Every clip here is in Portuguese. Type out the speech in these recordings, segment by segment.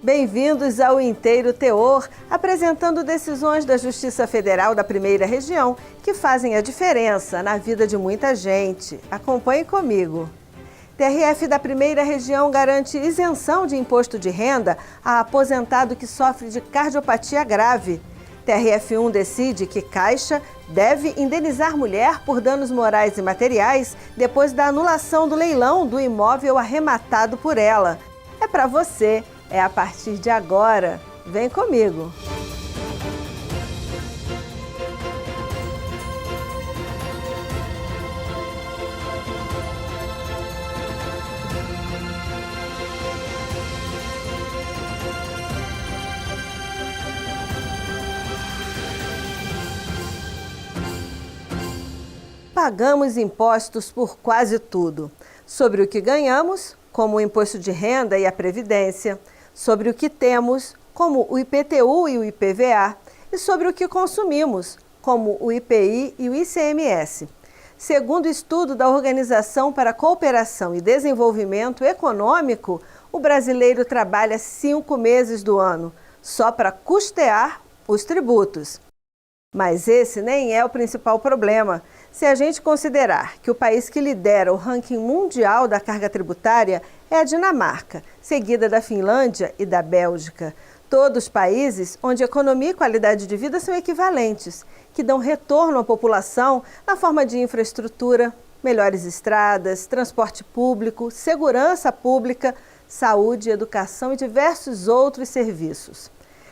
Bem-vindos ao Inteiro Teor, apresentando decisões da Justiça Federal da Primeira Região que fazem a diferença na vida de muita gente. Acompanhe comigo. TRF da Primeira Região garante isenção de imposto de renda a aposentado que sofre de cardiopatia grave. TRF1 decide que Caixa deve indenizar mulher por danos morais e materiais depois da anulação do leilão do imóvel arrematado por ela. É para você. É a partir de agora. Vem comigo! Pagamos impostos por quase tudo. Sobre o que ganhamos, como o imposto de renda e a previdência, sobre o que temos, como o IPTU e o IPVA, e sobre o que consumimos, como o IPI e o ICMS. Segundo o estudo da Organização para a Cooperação e Desenvolvimento Econômico, o brasileiro trabalha 5 meses do ano, só para custear os tributos. Mas esse nem é o principal problema. Se a gente considerar que o país que lidera o ranking mundial da carga tributária é a Dinamarca, seguida da Finlândia e da Bélgica. Todos países onde economia e qualidade de vida são equivalentes, que dão retorno à população na forma de infraestrutura, melhores estradas, transporte público, segurança pública, saúde, educação e diversos outros serviços.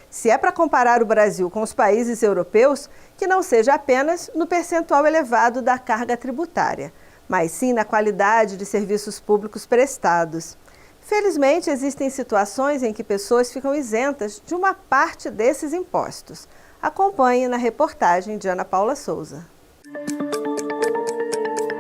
Se é para comparar o Brasil com os países europeus, que não seja apenas no percentual elevado da carga tributária, mas sim na qualidade de serviços públicos prestados. Felizmente, existem situações em que pessoas ficam isentas de uma parte desses impostos. Acompanhe na reportagem de Ana Paula Souza.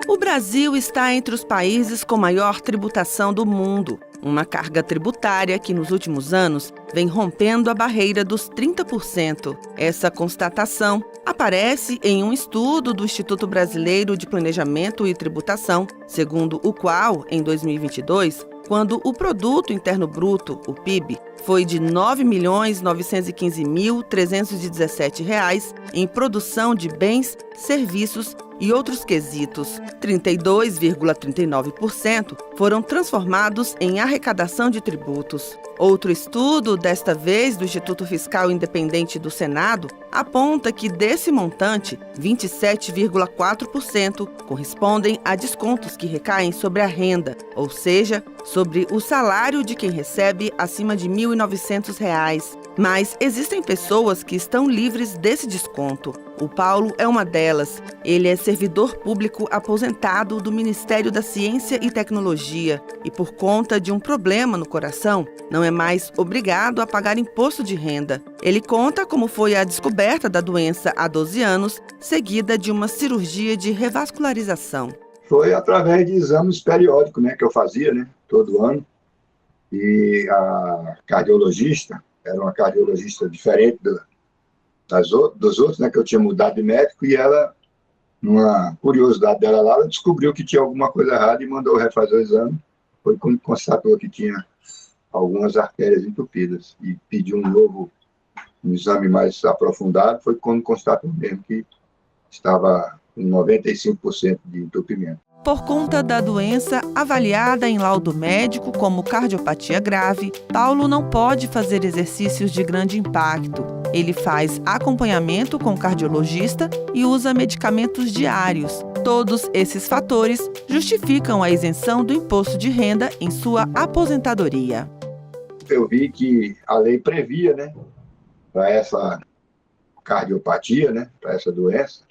O Brasil está entre os países com maior tributação do mundo. Uma carga tributária que, nos últimos anos, vem rompendo a barreira dos 30%. Essa constatação aparece em um estudo do Instituto Brasileiro de Planejamento e Tributação, segundo o qual, em 2022, quando o Produto Interno Bruto, o PIB, foi de R$ 9.915.317 em produção de bens, serviços e outros quesitos. 32,39% foram transformados em arrecadação de tributos. Outro estudo, desta vez do Instituto Fiscal Independente do Senado, aponta que desse montante, 27,4% correspondem a descontos que recaem sobre a renda, ou seja, sobre o salário de quem recebe acima de R$ 1.900. Mas existem pessoas que estão livres desse desconto. O Paulo é uma delas. Ele é servidor público aposentado do Ministério da Ciência e Tecnologia e, por conta de um problema no coração, não é mais obrigado a pagar imposto de renda. Ele conta como foi a descoberta da doença há 12 anos, seguida de uma cirurgia de revascularização. Foi através de exames periódicos, que eu fazia, todo ano. E a cardiologista, era uma cardiologista diferente dos outros, que eu tinha mudado de médico, e ela, numa curiosidade dela lá, ela descobriu que tinha alguma coisa errada e mandou refazer o exame. Foi quando constatou que tinha algumas artérias entupidas e pediu um exame mais aprofundado. Foi quando constatou mesmo que estava com 95% de entupimento. Por conta da doença avaliada em laudo médico como cardiopatia grave, Paulo não pode fazer exercícios de grande impacto. Ele faz acompanhamento com cardiologista e usa medicamentos diários. Todos esses fatores justificam a isenção do imposto de renda em sua aposentadoria. Eu vi que a lei previa, para essa cardiopatia, para essa doença,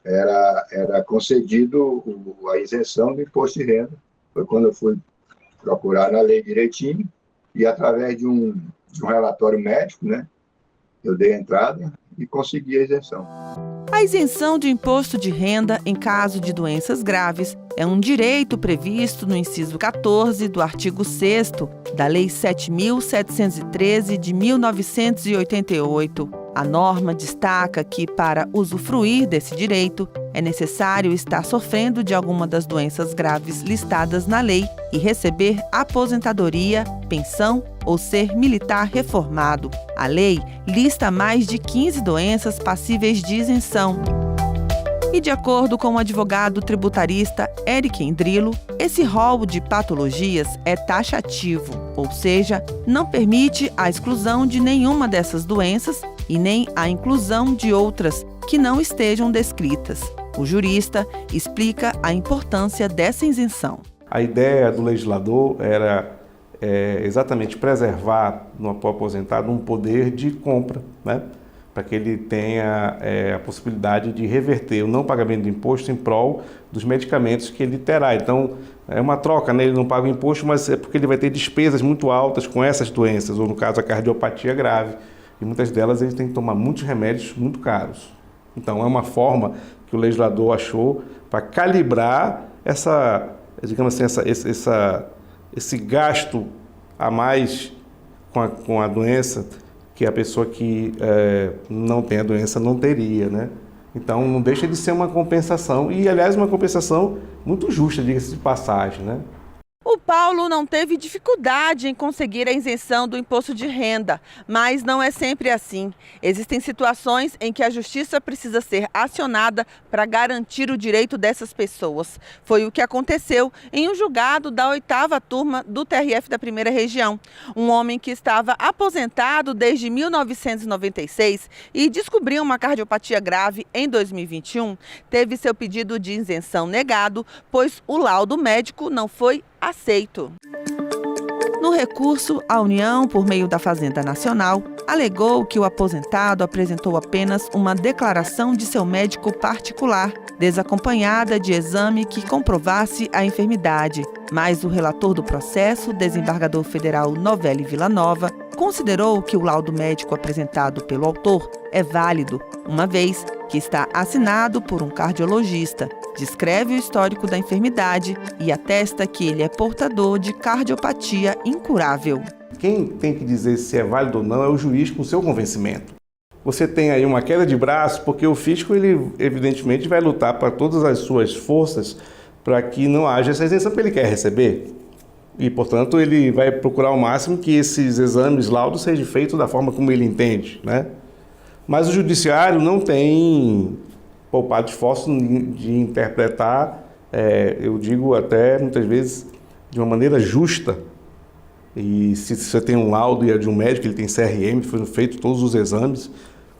era concedido a isenção do imposto de renda. Foi quando eu fui procurar na lei direitinho e, através de um relatório médico, eu dei a entrada e consegui a isenção. A isenção de imposto de renda em caso de doenças graves é um direito previsto no inciso 14 do artigo 6º da Lei 7.713 de 1988. A norma destaca que, para usufruir desse direito, é necessário estar sofrendo de alguma das doenças graves listadas na lei e receber aposentadoria, pensão ou ser militar reformado. A lei lista mais de 15 doenças passíveis de isenção. E de acordo com o advogado tributarista Eric Endrillo, esse rol de patologias é taxativo, ou seja, não permite a exclusão de nenhuma dessas doenças e nem a inclusão de outras que não estejam descritas. O jurista explica a importância dessa isenção. A ideia do legislador era exatamente preservar no aposentado um poder de compra, né? Para que ele tenha a possibilidade de reverter o não pagamento de imposto em prol dos medicamentos que ele terá. Então, é uma troca, né? Ele não paga o imposto, mas é porque ele vai ter despesas muito altas com essas doenças, ou no caso a cardiopatia grave. E muitas delas ele tem que tomar muitos remédios muito caros. Então, é uma forma que o legislador achou para calibrar essa, digamos assim, esse gasto a mais com a doença, que a pessoa que não tem a doença não teria, né? Então, não deixa de ser uma compensação, e, aliás, uma compensação muito justa, diga-se de passagem, né? O Paulo não teve dificuldade em conseguir a isenção do imposto de renda, mas não é sempre assim. Existem situações em que a justiça precisa ser acionada para garantir o direito dessas pessoas. Foi o que aconteceu em um julgado da 8ª turma do TRF da 1ª Região. Um homem que estava aposentado desde 1996 e descobriu uma cardiopatia grave em 2021, teve seu pedido de isenção negado, pois o laudo médico não foi aceito. No recurso, a União, por meio da Fazenda Nacional, alegou que o aposentado apresentou apenas uma declaração de seu médico particular, desacompanhada de exame que comprovasse a enfermidade. Mas o relator do processo, desembargador federal Novelli Villanova, considerou que o laudo médico apresentado pelo autor é válido, uma vez que está assinado por um cardiologista, descreve o histórico da enfermidade e atesta que ele é portador de cardiopatia incurável. Quem tem que dizer se é válido ou não é o juiz com seu convencimento. Você tem aí uma queda de braço porque o fisco, ele evidentemente vai lutar para todas as suas forças para que não haja essa isenção que ele quer receber. E, portanto, ele vai procurar ao máximo que esses exames, laudos, sejam feitos da forma como ele entende, né? Mas o judiciário não tem poupado esforço de interpretar, eu digo até muitas vezes, de uma maneira justa. E se você tem um laudo e é de um médico, ele tem CRM, foram feitos todos os exames,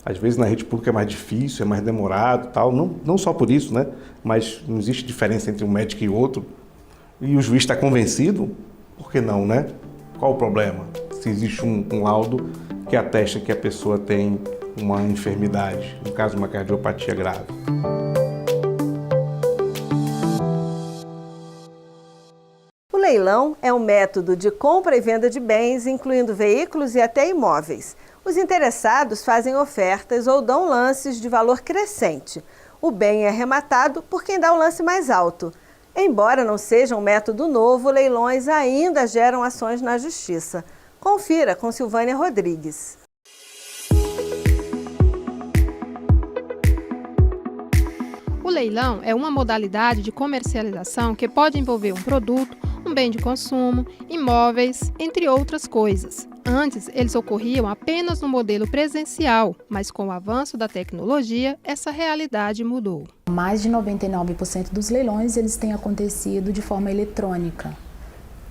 às vezes na rede pública é mais difícil, é mais demorado, tal. Não só por isso, né? Mas não existe diferença entre um médico e outro. E o juiz está convencido, por que não, né? Qual o problema? Se existe um laudo que atesta que a pessoa tem uma enfermidade, no caso uma cardiopatia grave. O leilão é um método de compra e venda de bens, incluindo veículos e até imóveis. Os interessados fazem ofertas ou dão lances de valor crescente. O bem é arrematado por quem dá o lance mais alto. Embora não seja um método novo, leilões ainda geram ações na Justiça. Confira com Silvânia Rodrigues. O leilão é uma modalidade de comercialização que pode envolver um produto, um bem de consumo, imóveis, entre outras coisas. Antes, eles ocorriam apenas no modelo presencial, mas com o avanço da tecnologia, essa realidade mudou. Mais de 99% dos leilões eles têm acontecido de forma eletrônica,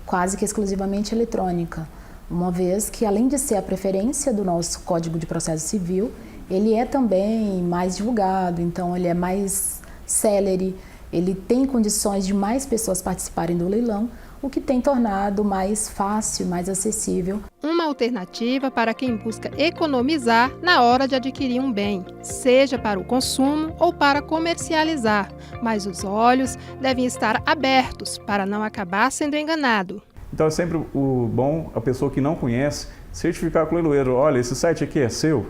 quase que exclusivamente eletrônica, uma vez que, além de ser a preferência do nosso Código de Processo Civil, ele é também mais divulgado, então ele é mais célere, ele tem condições de mais pessoas participarem do leilão, o que tem tornado mais fácil, mais acessível. Uma alternativa para quem busca economizar na hora de adquirir um bem, seja para o consumo ou para comercializar, mas os olhos devem estar abertos para não acabar sendo enganado. Então é sempre o bom, a pessoa que não conhece, certificar com o leiloeiro, olha, esse site aqui é seu,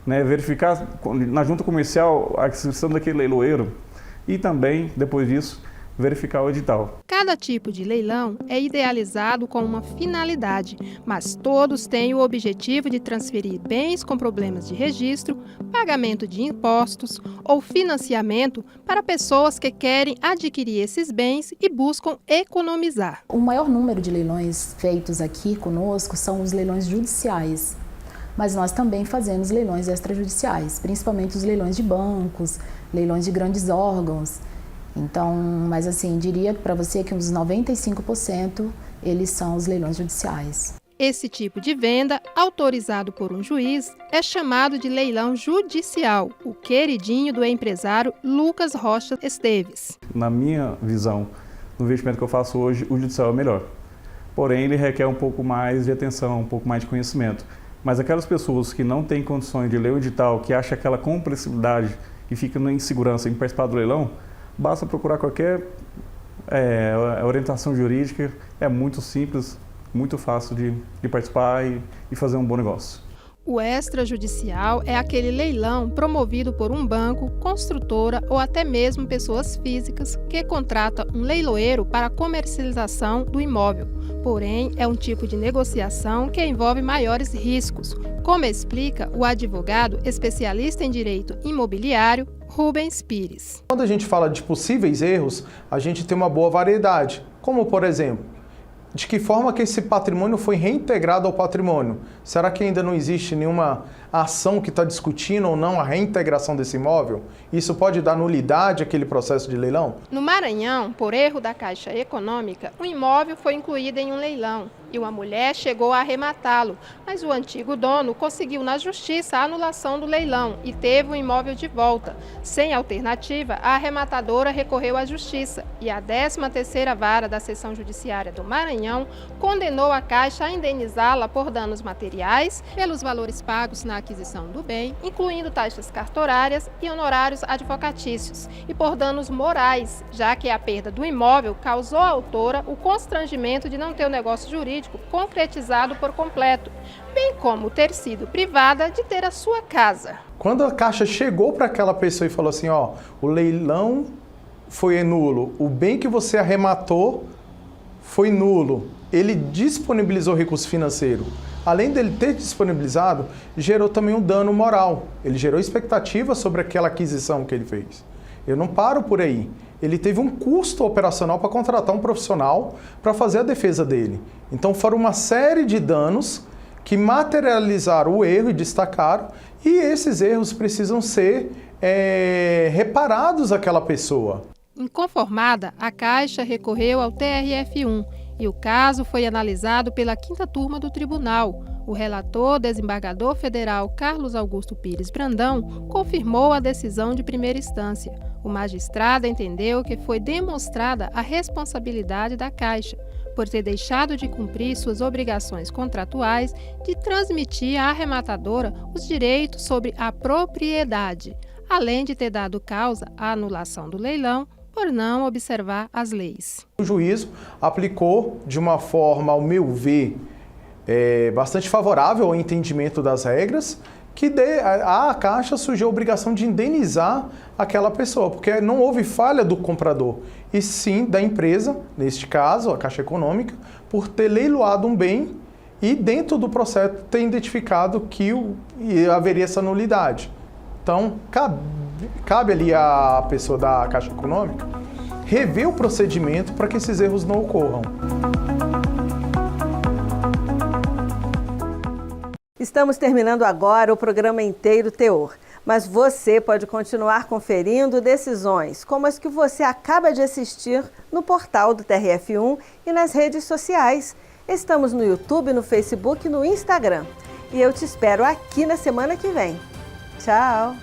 né? Verificar na junta comercial a inscrição daquele leiloeiro e também, depois disso, verificar o edital. Cada tipo de leilão é idealizado com uma finalidade, mas todos têm o objetivo de transferir bens com problemas de registro, pagamento de impostos ou financiamento para pessoas que querem adquirir esses bens e buscam economizar. O maior número de leilões feitos aqui conosco são os leilões judiciais, mas nós também fazemos leilões extrajudiciais, principalmente os leilões de bancos, leilões de grandes órgãos. Então, mas assim, diria para você que uns 95% eles são os leilões judiciais. Esse tipo de venda, autorizado por um juiz, é chamado de leilão judicial, o queridinho do empresário Lucas Rocha Esteves. Na minha visão, no investimento que eu faço hoje, o judicial é o melhor. Porém, ele requer um pouco mais de atenção, um pouco mais de conhecimento. Mas aquelas pessoas que não têm condições de ler o edital, que acham aquela complexidade e ficam na insegurança em participar do leilão, basta procurar qualquer orientação jurídica, é muito simples, muito fácil de participar e fazer um bom negócio. O extrajudicial é aquele leilão promovido por um banco, construtora ou até mesmo pessoas físicas que contratam um leiloeiro para a comercialização do imóvel. Porém, é um tipo de negociação que envolve maiores riscos, como explica o advogado especialista em direito imobiliário, Rubens Pires. Quando a gente fala de possíveis erros, a gente tem uma boa variedade, como por exemplo, de que forma que esse patrimônio foi reintegrado ao patrimônio? Será que ainda não existe nenhuma ação que está discutindo ou não a reintegração desse imóvel? Isso pode dar nulidade àquele processo de leilão? No Maranhão, por erro da Caixa Econômica, um imóvel foi incluído em um leilão e uma mulher chegou a arrematá-lo, mas o antigo dono conseguiu na justiça a anulação do leilão e teve o imóvel de volta. Sem alternativa, a arrematadora recorreu à justiça e a 13ª Vara da Seção Judiciária do Maranhão condenou a Caixa a indenizá-la por danos materiais, pelos valores pagos na aquisição do bem, incluindo taxas cartorárias e honorários advocatícios, e por danos morais, já que a perda do imóvel causou à autora o constrangimento de não ter o negócio jurídico concretizado por completo, bem como ter sido privada de ter a sua casa. Quando a Caixa chegou para aquela pessoa e falou assim, ó, o leilão foi nulo, o bem que você arrematou foi nulo, ele disponibilizou recurso financeiro. Além dele ter disponibilizado, gerou também um dano moral. Ele gerou expectativa sobre aquela aquisição que ele fez. Eu não paro por aí. Ele teve um custo operacional para contratar um profissional para fazer a defesa dele. Então foram uma série de danos que materializaram o erro e destacaram, e esses erros precisam ser reparados àquela pessoa. Inconformada, a Caixa recorreu ao TRF1 e o caso foi analisado pela 5ª Turma do Tribunal. O relator, desembargador federal Carlos Augusto Pires Brandão, confirmou a decisão de primeira instância. O magistrado entendeu que foi demonstrada a responsabilidade da Caixa por ter deixado de cumprir suas obrigações contratuais de transmitir à arrematadora os direitos sobre a propriedade, além de ter dado causa à anulação do leilão por não observar as leis. O juízo aplicou de uma forma, ao meu ver, bastante favorável ao entendimento das regras, que a Caixa surgiu a obrigação de indenizar aquela pessoa, porque não houve falha do comprador, e sim da empresa, neste caso, a Caixa Econômica, por ter leiloado um bem e dentro do processo ter identificado que haveria essa nulidade. Então, cabe ali à pessoa da Caixa Econômica rever o procedimento para que esses erros não ocorram. Estamos terminando agora o programa Inteiro Teor, mas você pode continuar conferindo decisões como as que você acaba de assistir no portal do TRF1 e nas redes sociais. Estamos no YouTube, no Facebook e no Instagram. E eu te espero aqui na semana que vem. Tchau!